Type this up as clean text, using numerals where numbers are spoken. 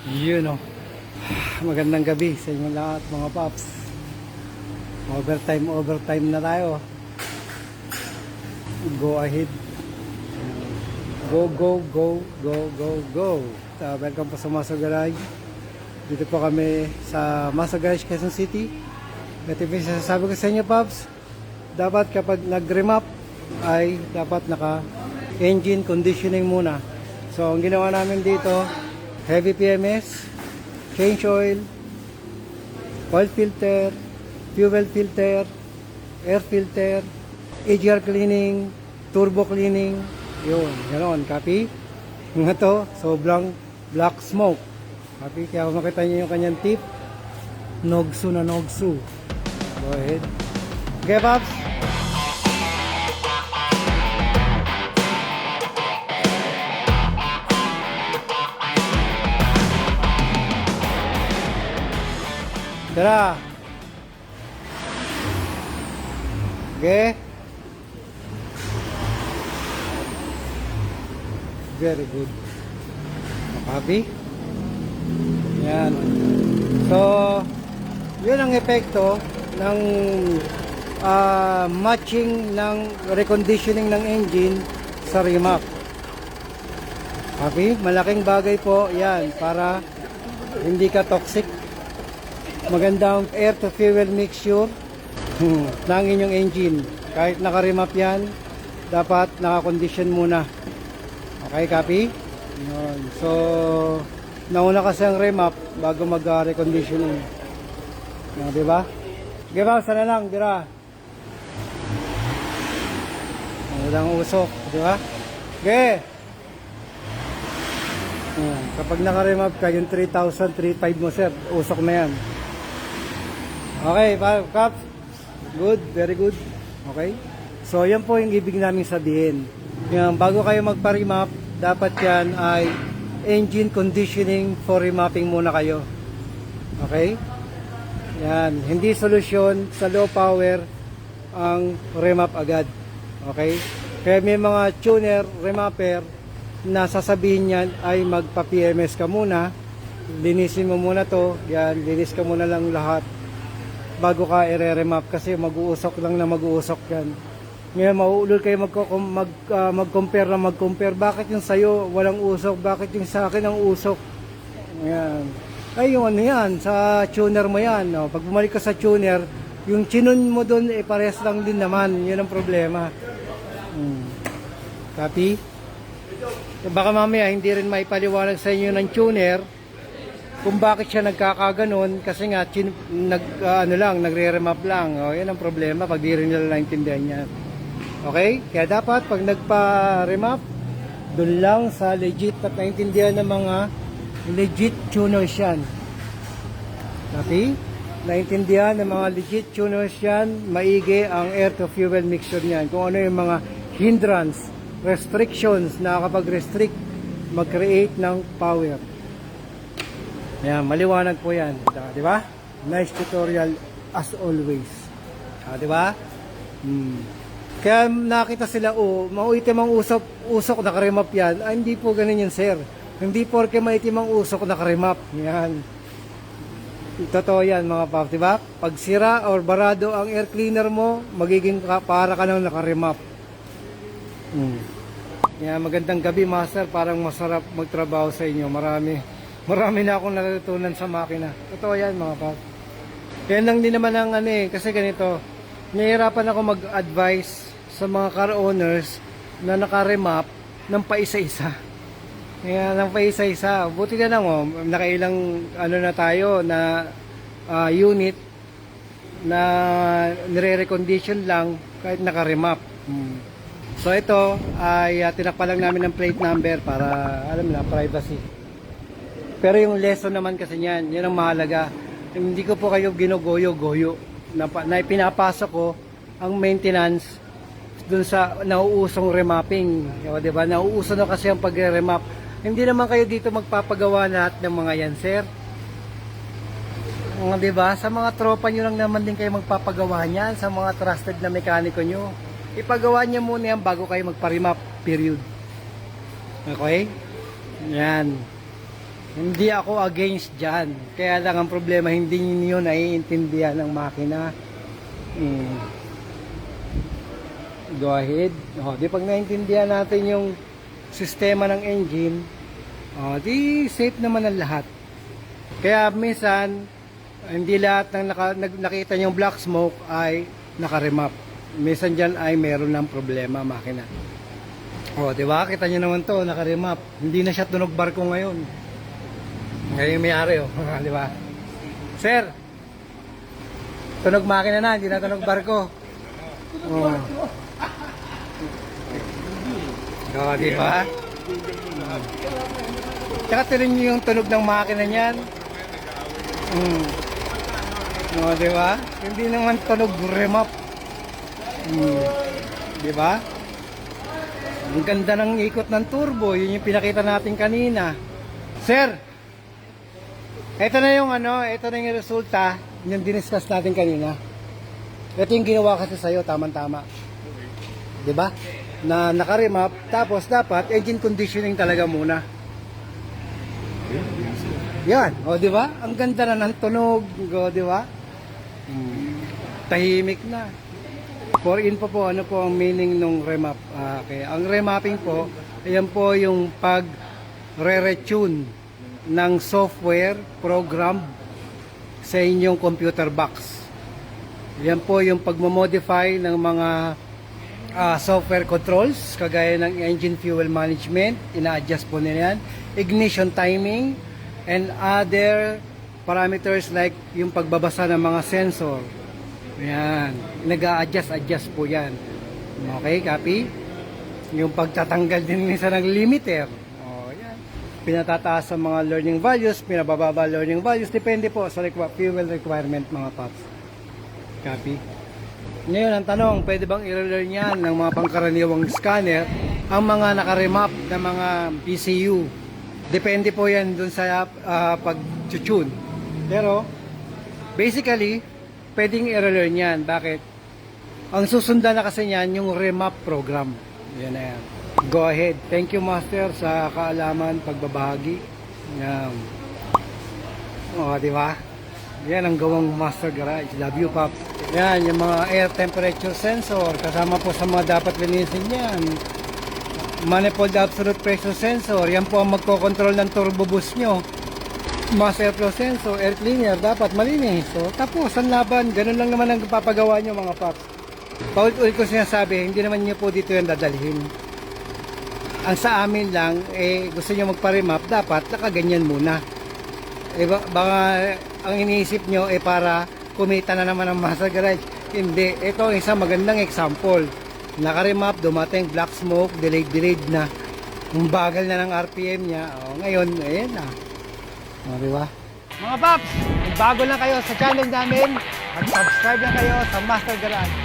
Yun o. Magandang gabi sa inyo lahat mga paps. Overtime na tayo. Go ahead. Go. Welcome po sa Maso Garage. Dito po kami sa Maso Garage, Quezon City. Ito po yung sasabi ko sa inyo paps. Dapat kapag nag-remap ay dapat naka engine conditioning muna. So ang ginawa namin dito, heavy PMS, change oil, oil filter, fuel filter, air filter, EGR cleaning, turbo cleaning, yun, ganoon, copy? Nga to, sobrang black smoke. Copy? Kaya kung makita nyo yung kanyang tip, nogsu na nogsu. Go ahead. Okay, Pops? Tara. Okay. Very good. Happy? Yan. So, yun ang epekto ng matching ng reconditioning ng engine sa remap. Happy? Malaking bagay po yan para hindi ka toxic. Magandang air to fuel mixture ng inyong engine. Kahit naka-remap yan, dapat naka-condition muna. Okay, copy? Yun. So, nauna kasi ang remap bago mag-reconditioning. Diba? Okay ba? Sana lang, dira. Walang usok, diba? Okay. Kapag naka-remap ka, yung 3,000, 3,500 mo, sir, usok na yan. Okay, Caps. Good, very good. Okay. So, yan po yung ibig namin sabihin. Yung bago kayo magpa-remap, dapat yan ay engine conditioning for remapping muna kayo. Okay? Yan. Hindi solusyon sa low power ang remap agad. Okay? Kaya may mga tuner, remapper, na sasabihin yan ay magpa-PMS ka muna. Linisin mo muna to. Yan. Linis ka muna lang lahat bago ka i-remap kasi mag-uusok lang na mag-uusok yan. Ngayon mauulol kayo mag-compare na mag-compare. Bakit yung sayo walang usok? Bakit yung sa akin ang usok? Yan. Ay yung ano yan, sa tuner mo yan. No? Pag bumalik ka sa tuner, yung chinun mo doon parehas lang din naman. Yun ang problema. Copy? Baka mamaya hindi rin maipaliwanag sa inyo ng tuner kung bakit siya nagkakaganon kasi nga nagre-remap lang. O, yan ang problema pag di rin nila naintindihan yan. Okay? Kaya dapat pag nagpa-remap, doon lang sa legit at naintindihan ng mga legit tuners yan. Okay? Naintindihan ng mga legit tuners yan, maigi ang air to fuel mixture niyan. Kung ano yung mga hindrance, restrictions na kapag restrict, mag-create ng power. Ayan, maliwanag po yan. Di ba? Nice tutorial as always. Di ba? Kaya nakita sila, maitim ang usok nakaremap yan. Ay, hindi po ganun yun, sir. Hindi porke maitim ang usok nakaremap. Yan. Totoo yan, mga pap. Di ba? Pag sira or barado ang air cleaner mo, magiging para ka nang nakaremap. Yan, magandang gabi, master. Parang masarap magtrabaho sa inyo. Marami na akong natutunan sa makina. Totoo yan, mga pap. Yan lang din naman ang kasi ganito. Nahihirapan ako mag-advise sa mga car owners na naka-remap ng paisa-isa. Kaya ng paisa-isa. Buti na lang, nakailang na tayo na unit na nire-recondition lang kahit naka-remap. So ito ay tinakpa lang namin ng plate number para alam na, privacy. Pero yung lesson naman kasi niyan, yun ang mahalaga. Hindi ko po kayo ginugoyo-goyo. Na pinapasok ko ang maintenance dun sa nauusong remapping. Diba? Nauuso na kasi ang pag-remap. Hindi naman kayo dito magpapagawa lahat ng mga yan, sir. Diba? Sa mga tropa nyo lang naman din kayo magpapagawa niyan. Sa mga trusted na mekaniko nyo. Ipagawa nyo muna yan bago kayo magpa-remap. Period. Okay? Yan. Hindi ako against dyan. Kaya lang ang problema, hindi niyo naiintindihan ng makina. Go ahead. Di pag naintindihan natin yung sistema ng engine, di safe naman ang lahat. Kaya minsan, hindi lahat ng nakita yung black smoke ay naka-remap. Minsan dyan ay meron ng problema makina. Di ba? Kita nyo naman to, naka-remap. Hindi na siya tunog barko ngayon. Ngayon may-ari, di ba? Sir, tunog makina na, hindi na tunog barko. Di ba? Tsaka tirin nyo yung tunog ng makina niyan. Di ba? Hindi naman tunog remap. Di ba? Ang ganda ng ikot ng turbo, yun yung pinakita natin kanina. Sir, ito na yung ito na yung resulta yung diniscuss natin kanina. Ito yung ginawa kasi sa'yo, tamang-tama. Diba? Na naka-remap, tapos dapat engine conditioning talaga muna. Yan, diba? Ang ganda na ng tunog, diba? Tahimik na. For info po, ano po ang meaning ng remap? Okay. Ang remapping po, ayan po yung pag-re-retune ng software program sa inyong computer box. Yan po yung pagmamodify ng mga software controls, kagaya ng engine fuel management, ina-adjust po nila yan, ignition timing, and other parameters like yung pagbabasa ng mga sensor. Yan, nag-a-adjust po yan. Okay, copy? Yung pagtatanggal din minsan ng limiter. Yan. Pinatataas sa mga learning values, pinabababa learning values, depende po sa fuel requirement mga paps. Copy? Ngayon, ang tanong, pwede bang i-learn yan ng mga pangkaraniwang scanner ang mga naka-remap na mga PCU? Depende po yan dun sa pag-tune. Pero, basically, pwedeng i-learn yan. Bakit? Ang susundan na kasi yan, yung remap program. Yan na yan. Go ahead. Thank you, Master, sa kaalaman, pagbabahagi. Yan. Di ba? Yan ang gawang Master Garage. Love you, Pop. Yan, yung mga air temperature sensor. Kasama po sa mga dapat linisin yan. Manifold absolute pressure sensor. Yan po ang magkocontrol ng turbo boost nyo. Mass airflow sensor, air cleaner, dapat malinis. So, tapos, ang laban. Ganun lang naman ang papagawa nyo, mga Pops. Paulit-ulit ko sinasabi, hindi naman nyo po dito yan dadalhin. Ang sa amin lang, gusto nyo magpa-remap, dapat nakaganyan muna. Baka ang iniisip nyo para kumita na naman ang Master Garage. Hindi. Ito ang isang magandang example. Naka-remap, dumating black smoke, delayed na. Ang bagal na ng RPM niya. Ngayon, ayan na. Diba? Mga Paps, bago lang kayo sa channel namin, mag-subscribe lang kayo sa Master Garage.